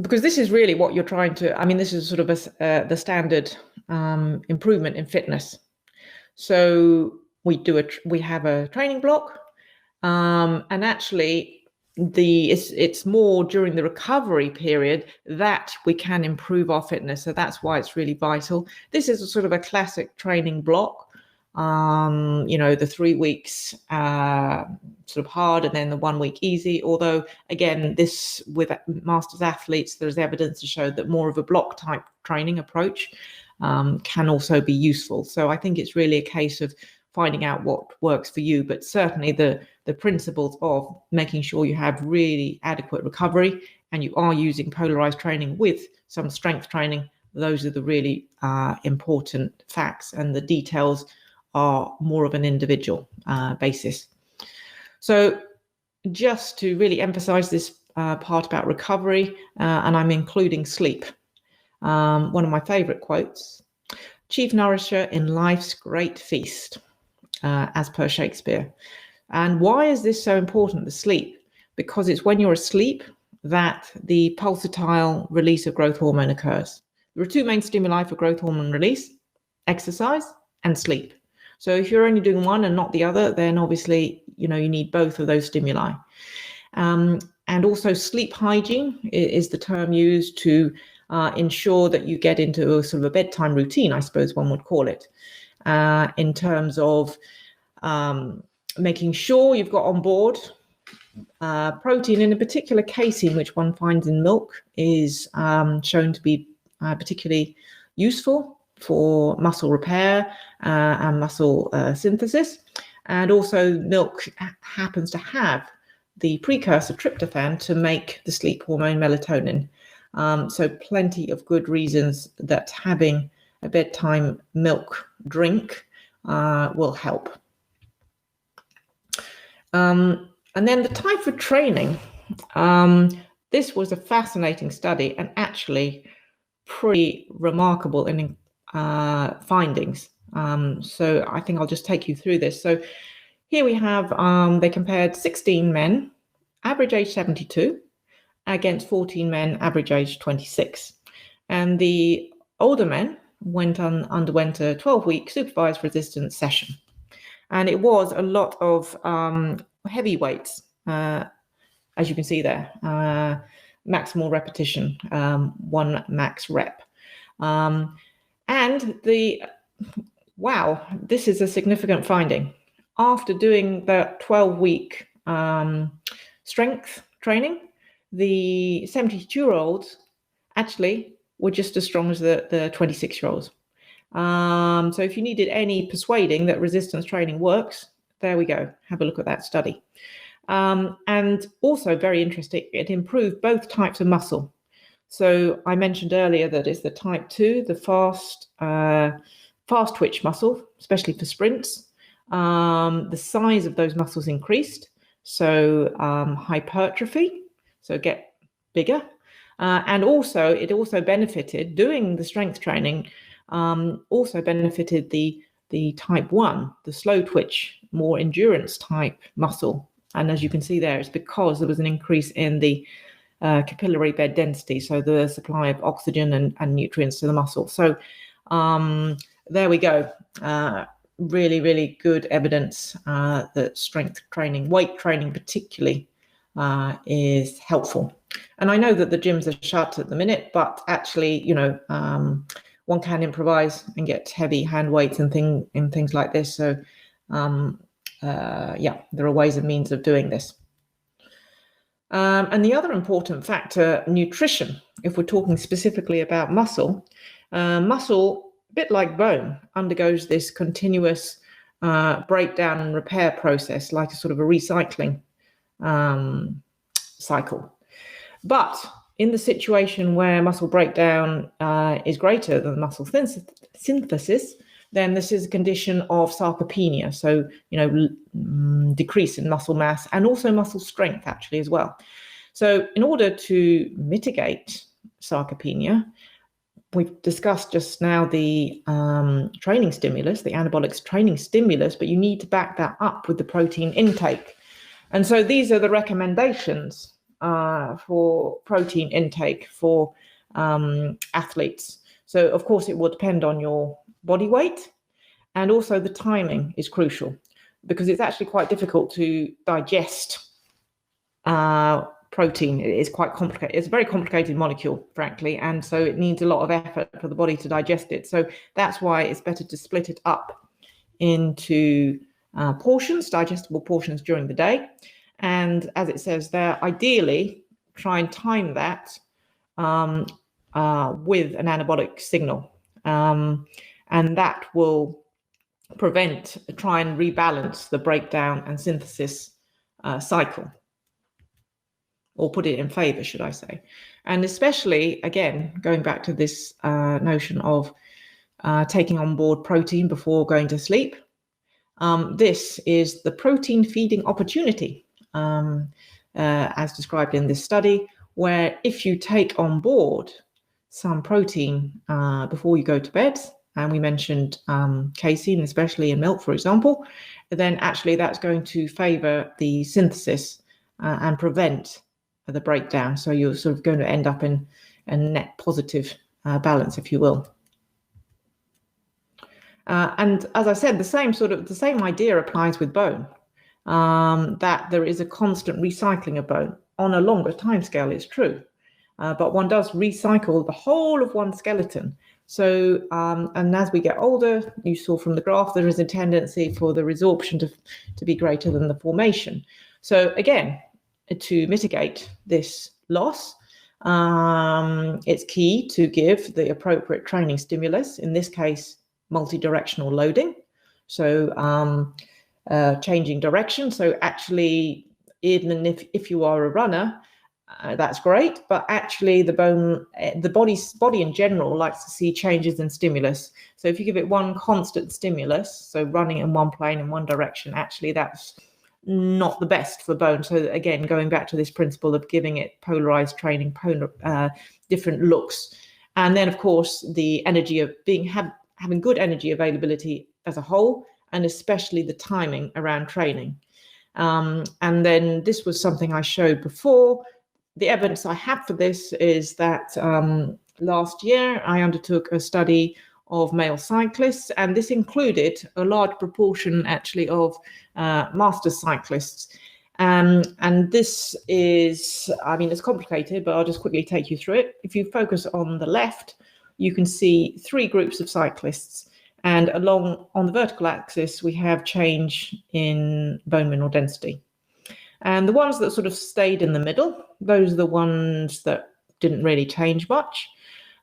because this is really what you're trying to, I mean, this is sort of the standard improvement in fitness. So we have a training block, and actually it's more during the recovery period that we can improve our fitness. So that's why it's really vital. This is a sort of a classic training block. The 3 weeks sort of hard and then the 1 week easy. Although, again, this with masters athletes, there's evidence to show that more of a block type training approach can also be useful. So I think it's really a case of finding out what works for you, but certainly the principles of making sure you have really adequate recovery and you are using polarized training with some strength training, those are the really important facts, and the details are more of an individual basis. So just to really emphasize this part about recovery, and I'm including sleep. One of my favorite quotes: chief nourisher in life's great feast, as per Shakespeare. And why is this so important, the sleep? Because it's when you're asleep that the pulsatile release of growth hormone occurs. There are two main stimuli for growth hormone release: exercise and sleep. So if you're only doing one and not the other, then obviously, you need both of those stimuli. And also sleep hygiene is the term used to ensure that you get into a sort of a bedtime routine, I suppose one would call it, in terms of making sure you've got on board protein. In a particular casein, which one finds in milk, is shown to be particularly useful for muscle repair and muscle synthesis. And also milk happens to have the precursor tryptophan to make the sleep hormone melatonin. So plenty of good reasons that having a bedtime milk drink will help. And then the type of training. This was a fascinating study and actually pretty remarkable in findings. So I think I'll just take you through this. So here we have, they compared 16 men, average age 72, against 14 men, average age 26. And the older men underwent a 12-week supervised resistance session. And it was a lot of heavy weights, as you can see there, maximal repetition, one max rep. And wow, this is a significant finding. After doing the 12-week strength training, the 72-year-olds actually were just as strong as the 26-year-olds. So if you needed any persuading that resistance training works, there we go. Have a look at that study. And also very interesting, it improved both types of muscle. So I mentioned earlier that it's the type 2, the fast twitch muscle, especially for sprints. The size of those muscles increased. So hypertrophy, so get bigger. And also, it also benefited, doing the strength training, also benefited the type 1, the slow twitch, more endurance type muscle. And as you can see there, it's because there was an increase in the capillary bed density, so the supply of oxygen and nutrients to the muscle. So there we go. Really, really good evidence that strength training, weight training particularly, is helpful. And I know that the gyms are shut at the minute, but actually, one can improvise and get heavy hand weights and things like this. So yeah, there are ways and means of doing this. And the other important factor, nutrition, if we're talking specifically about muscle, a bit like bone, undergoes this continuous breakdown and repair process, like a sort of a recycling cycle. But in the situation where muscle breakdown is greater than muscle synthesis, then this is a condition of sarcopenia. So, decrease in muscle mass and also muscle strength actually as well. So in order to mitigate sarcopenia, we've discussed just now the training stimulus, the anabolic training stimulus, but you need to back that up with the protein intake. And so these are the recommendations for protein intake for athletes. So, of course, it will depend on your body weight, and also the timing is crucial because it's actually quite difficult to digest protein. It is quite complicated. It's a very complicated molecule, frankly, and so it needs a lot of effort for the body to digest it. So that's why it's better to split it up into portions, digestible portions during the day. And as it says there, ideally try and time that with an anabolic signal. And that will try and rebalance the breakdown and synthesis cycle, or put it in favor, should I say. And especially, again, going back to this notion of taking on board protein before going to sleep, this is the protein feeding opportunity, as described in this study, where if you take on board some protein before you go to bed, and we mentioned casein, especially in milk, for example, then actually that's going to favor the synthesis and prevent the breakdown. So you're sort of going to end up in a net positive balance, if you will. And as I said, the same idea applies with bone, that there is a constant recycling of bone on a longer timescale. It's true, but one does recycle the whole of one skeleton. So, and as we get older, you saw from the graph, there is a tendency for the resorption to be greater than the formation. So again, to mitigate this loss, it's key to give the appropriate training stimulus, in this case, multi-directional loading. So changing direction. So actually, even if you are a runner, that's great, but actually the body in general likes to see changes in stimulus. So if you give it one constant stimulus, so running in one plane in one direction, actually that's not the best for bone. So again, going back to this principle of giving it polarized training, different looks, and then of course the energy of having good energy availability as a whole, and especially the timing around training. And then this was something I showed before. The evidence I have for this is that last year I undertook a study of male cyclists, and this included a large proportion actually of master cyclists. And this is, I mean, it's complicated, but I'll just quickly take you through it. If you focus on the left, you can see three groups of cyclists, and along on the vertical axis, we have change in bone mineral density. And the ones that sort of stayed in the middle, those are the ones that didn't really change much.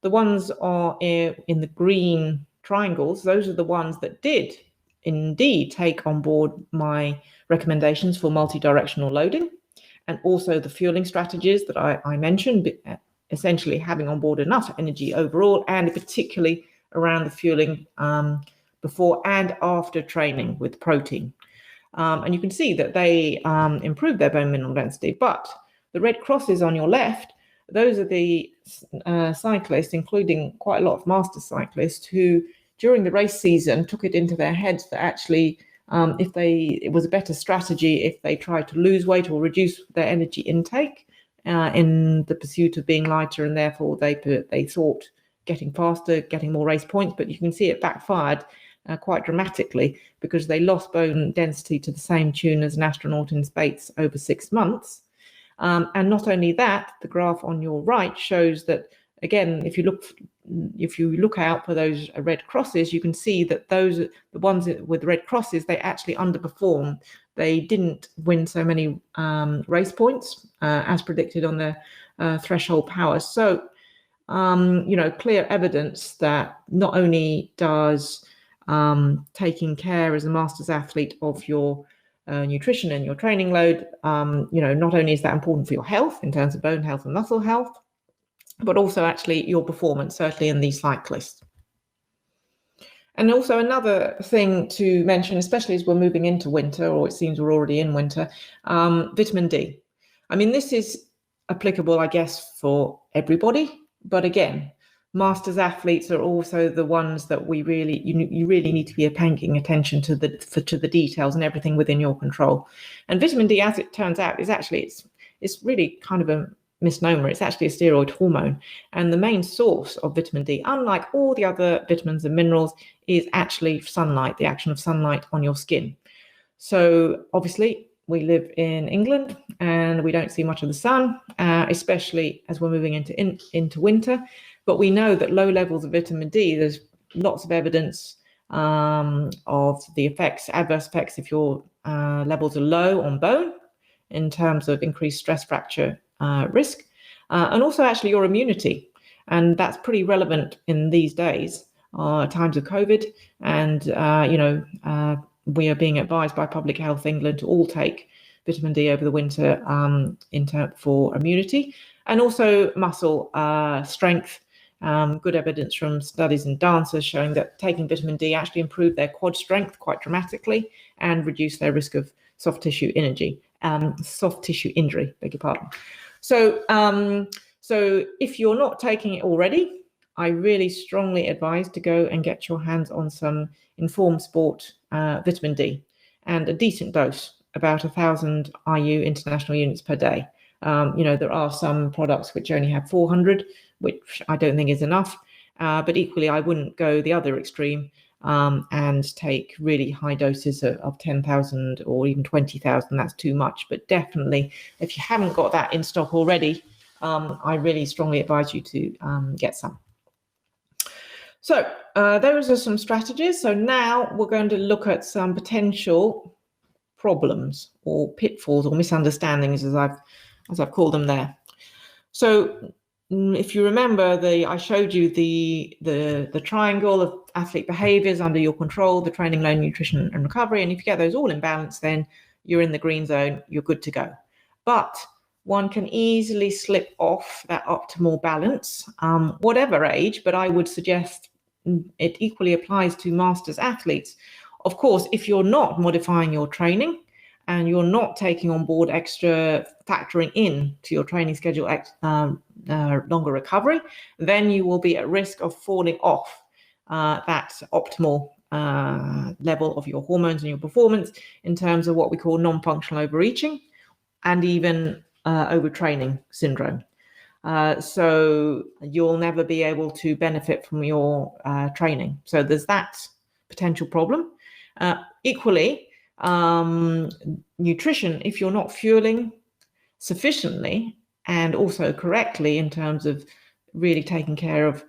The ones are in the green triangles, those are the ones that did indeed take on board my recommendations for multi-directional loading, and also the fueling strategies that I mentioned, essentially having on board enough energy overall, and particularly around the fueling before and after training with protein. And you can see that they improve their bone mineral density. But the red crosses on your left, those are the cyclists, including quite a lot of master cyclists, who during the race season took it into their heads that actually it was a better strategy if they tried to lose weight or reduce their energy intake in the pursuit of being lighter, and therefore they thought getting faster, getting more race points. But you can see it backfired quite dramatically, because they lost bone density to the same tune as an astronaut in space over 6 months. And not only that, the graph on your right shows that, again, if you look out for those red crosses, you can see that the ones with red crosses, they actually underperform. They didn't win so many race points as predicted on their threshold power. So, clear evidence that not only does taking care as a masters athlete of your nutrition and your training load, not only is that important for your health in terms of bone health and muscle health, but also actually your performance, certainly in these cyclists. And also another thing to mention, especially as we're moving into winter, or it seems we're already in winter, vitamin D. I mean, this is applicable, I guess, for everybody, but again, masters athletes are also the ones that you really need to be paying attention to the details and everything within your control. And vitamin D, as it turns out, is actually it's really kind of a misnomer. It's actually a steroid hormone. And the main source of vitamin D, unlike all the other vitamins and minerals, is actually sunlight, the action of sunlight on your skin. So obviously, we live in England and we don't see much of the sun, especially as we're moving into winter. But we know that low levels of vitamin D, there's lots of evidence of the adverse effects if your levels are low on bone in terms of increased stress fracture risk, and also actually your immunity. And that's pretty relevant in these days, times of COVID. And, we are being advised by Public Health England to all take vitamin D over the winter for immunity, and also muscle strength. Good evidence from studies in dancers showing that taking vitamin D actually improved their quad strength quite dramatically and reduced their risk of soft tissue injury. Beg your pardon. So if you're not taking it already, I really strongly advise to go and get your hands on some Informed Sport vitamin D, and a decent dose, about 1,000 IU international units per day. There are some products which only have 400, which I don't think is enough. But equally, I wouldn't go the other extreme and take really high doses of 10,000 or even 20,000. That's too much. But definitely, if you haven't got that in stock already, I really strongly advise you to get some. So those are some strategies. So now we're going to look at some potential problems or pitfalls or misunderstandings, as I've called them there. So if you remember, I showed you the triangle of athlete behaviors under your control, the training, load, nutrition, and recovery. And if you get those all in balance, then you're in the green zone, you're good to go. But one can easily slip off that optimal balance, whatever age, but I would suggest it equally applies to masters athletes. Of course, if you're not modifying your training and you're not taking on board extra, factoring in to your training schedule longer recovery, then you will be at risk of falling off that optimal level of your hormones and your performance in terms of what we call non-functional overreaching and even overtraining syndrome. So you'll never be able to benefit from your training. So there's that potential problem. Equally, nutrition, if you're not fueling sufficiently and also correctly in terms of really taking care of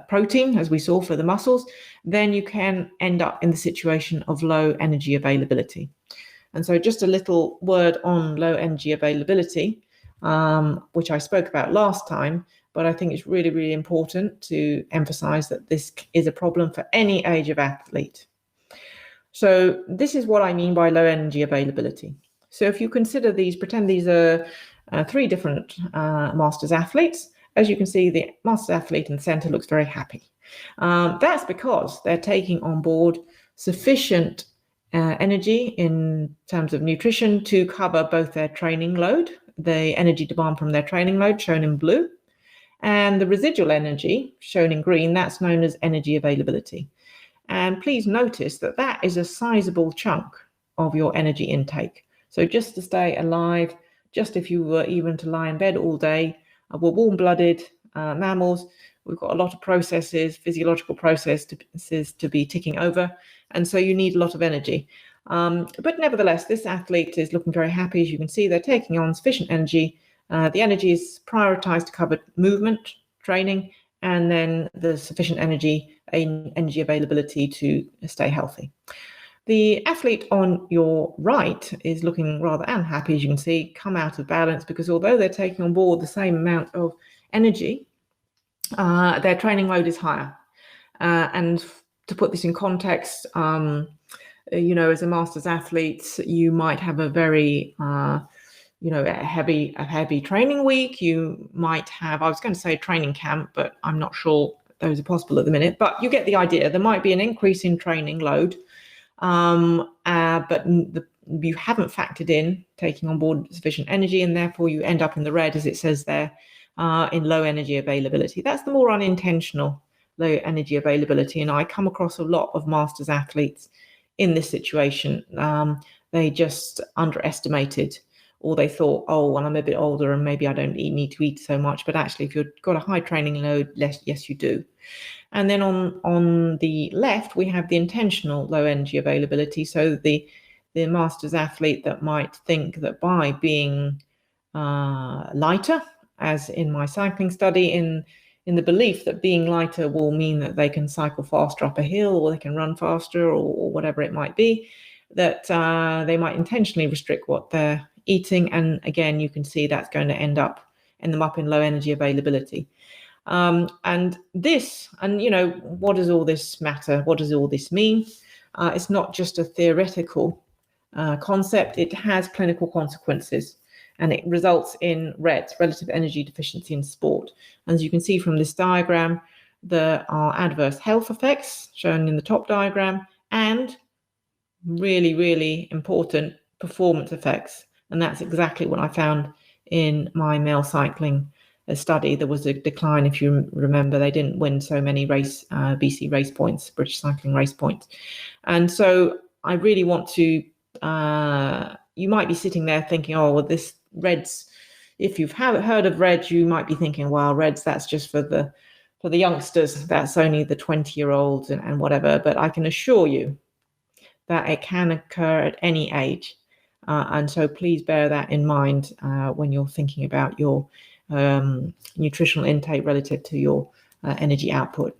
protein, as we saw for the muscles, then you can end up in the situation of low energy availability. And so just a little word on low energy availability, which I spoke about last time, but I think it's really, really important to emphasize that this is a problem for any age of athlete. So this is what I mean by low energy availability. So if you consider pretend these are three different masters athletes. As you can see, the masters athlete in the center looks very happy. That's because they're taking on board sufficient energy in terms of nutrition to cover both their training load, the energy demand from their training load shown in blue, and the residual energy shown in green. That's known as energy availability. And please notice that that is a sizable chunk of your energy intake. So just to stay alive, just if you were even to lie in bed all day, we're warm-blooded mammals. We've got a lot of physiological processes to be ticking over. And so you need a lot of energy. But nevertheless, this athlete is looking very happy. As you can see, they're taking on sufficient energy. The energy is prioritized to cover movement, training, and then the sufficient energy availability to stay healthy. The athlete on your right is looking rather unhappy, as you can see, come out of balance, because although they're taking on board the same amount of energy, their training load is higher. And to put this in context, as a masters athlete, you might have a very, a heavy training week. You might have, I was going to say training camp, but I'm not sure those are possible at the minute. But you get the idea. There might be an increase in training load, but you haven't factored in taking on board sufficient energy, and therefore you end up in the red, as it says there, in low energy availability. That's the more unintentional low energy availability, and I come across a lot of masters athletes in this situation. They just underestimated or they thought, oh, well, I'm a bit older and maybe I don't need to eat so much. But actually, if you've got a high training load, yes, you do. And then on the left, we have the intentional low energy availability. So the masters athlete that might think that by being lighter, as in my cycling study, in the belief that being lighter will mean that they can cycle faster up a hill, or they can run faster, or whatever it might be, that they might intentionally restrict what they're eating. And again, you can see that's going to end them up in low energy availability. And what does all this matter? What does all this mean? It's not just a theoretical concept. It has clinical consequences, and it results in REDS, relative energy deficiency in sport. As you can see from this diagram, there are adverse health effects shown in the top diagram, and really, really important performance effects. And that's exactly what I found in my male cycling study. There was a decline. If you remember, they didn't win so many BC race points, British cycling race points. And so I really want to, you might be sitting there thinking, oh, well, this REDS, if you've heard of REDS, you might be thinking, well, REDS, that's just for the youngsters. That's only the 20-year-olds and whatever. But I can assure you that it can occur at any age. And so please bear that in mind when you're thinking about your nutritional intake relative to your energy output.